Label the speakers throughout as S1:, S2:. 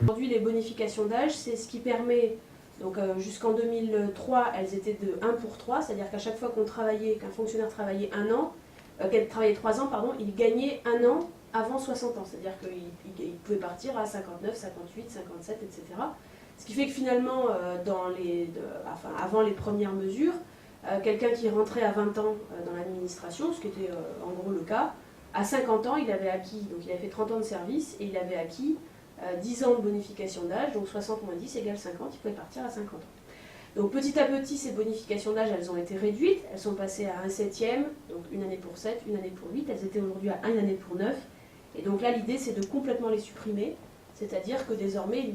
S1: Aujourd'hui, les bonifications d'âge, c'est ce qui permet, donc jusqu'en 2003, elles étaient de 1 pour 3, c'est-à-dire qu'à chaque fois qu'un fonctionnaire travaillait 3 ans, il gagnait 1 an avant 60 ans, c'est-à-dire qu'il pouvait partir à 59, 58, 57, etc. Ce qui fait que finalement, avant les premières mesures, quelqu'un qui rentrait à 20 ans dans l'administration, ce qui était en gros le cas, à 50 ans, il avait acquis, donc il avait fait 30 ans de service et il avait acquis 10 ans de bonification d'âge, donc 60 moins 10 égale 50, il pouvait partir à 50 ans. Donc petit à petit, ces bonifications d'âge, elles ont été réduites, elles sont passées à 1/7, donc 1 année pour 7, 1 année pour 8, elles étaient aujourd'hui à 1 année pour 9, et donc là l'idée c'est de complètement les supprimer, c'est-à-dire que désormais,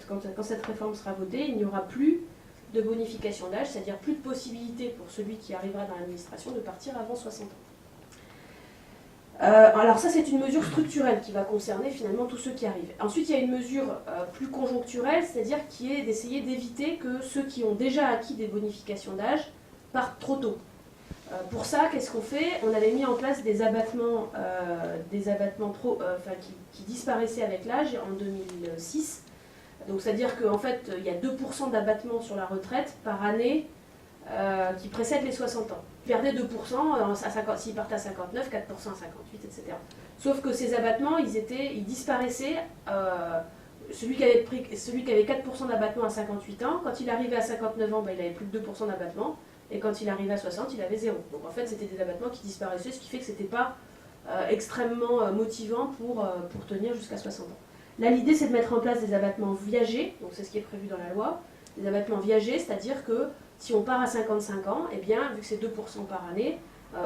S1: quand cette réforme sera votée, il n'y aura plus de bonification d'âge, c'est-à-dire plus de possibilité pour celui qui arrivera dans l'administration de partir avant 60 ans. Alors ça c'est une mesure structurelle qui va concerner finalement tous ceux qui arrivent. Ensuite il y a une mesure plus conjoncturelle, c'est-à-dire qui est d'essayer d'éviter que ceux qui ont déjà acquis des bonifications d'âge partent trop tôt. Pour ça, qu'est-ce qu'on fait? On avait mis en place des abattements, qui disparaissaient avec l'âge en 2006. Donc c'est-à-dire qu'en fait il y a 2% d'abattement sur la retraite par année qui précède les 60 ans. Ils perdaient 2%, s'ils partaient à 59, 4% à 58, etc. Sauf que ces abattements, ils disparaissaient. Celui qui avait 4% d'abattement à 58 ans, quand il arrivait à 59 ans, il avait plus de 2% d'abattement, et quand il arrivait à 60, il avait 0. Donc en fait, c'était des abattements qui disparaissaient, ce qui fait que ce n'était pas extrêmement motivant pour tenir jusqu'à 60 ans. Là, l'idée, c'est de mettre en place des abattements viagers, donc c'est ce qui est prévu dans la loi, des abattements viagers, c'est-à-dire que si on part à 55 ans, eh bien, vu que c'est 2% par année,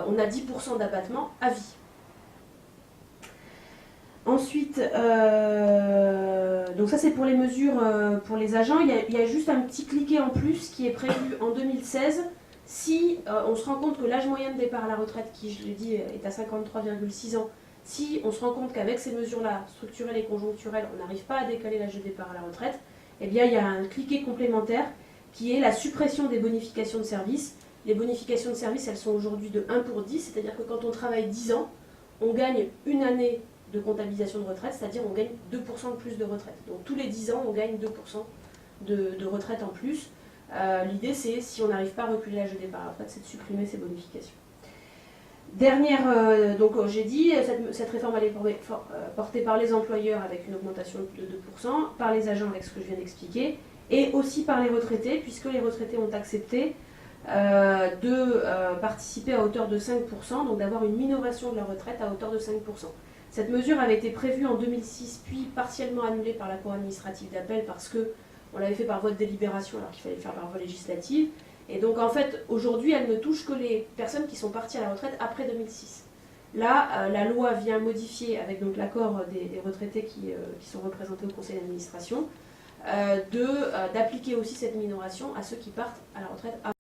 S1: on a 10% d'abattement à vie. Ensuite, donc ça c'est pour les mesures pour les agents. Il y a juste un petit cliquet en plus qui est prévu en 2016. Si on se rend compte que l'âge moyen de départ à la retraite, qui je l'ai dit est à 53,6 ans, si on se rend compte qu'avec ces mesures-là, structurelles et conjoncturelles, on n'arrive pas à décaler l'âge de départ à la retraite, eh bien il y a un cliquet complémentaire qui est la suppression des bonifications de service. Les bonifications de service, elles sont aujourd'hui de 1 pour 10, c'est-à-dire que quand on travaille 10 ans, on gagne 1 année de comptabilisation de retraite, c'est-à-dire on gagne 2% de plus de retraite. Donc tous les 10 ans, on gagne 2% de retraite en plus. L'idée, c'est, si on n'arrive pas à reculer l'âge de départ à la retraite, c'est de supprimer ces bonifications. Donc j'ai dit, cette réforme elle est portée par les employeurs avec une augmentation de 2%, par les agents avec ce que je viens d'expliquer, et aussi par les retraités, puisque les retraités ont accepté de participer à hauteur de 5%, donc d'avoir une minoration de leur retraite à hauteur de 5%. Cette mesure avait été prévue en 2006, puis partiellement annulée par la Cour administrative d'appel parce qu'on l'avait fait par voie de délibération alors qu'il fallait le faire par voie législative. Et donc en fait, aujourd'hui, elle ne touche que les personnes qui sont parties à la retraite après 2006. Là, la loi vient modifier, avec donc l'accord des retraités qui sont représentés au conseil d'administration, d'appliquer aussi cette minoration à ceux qui partent à la retraite avant.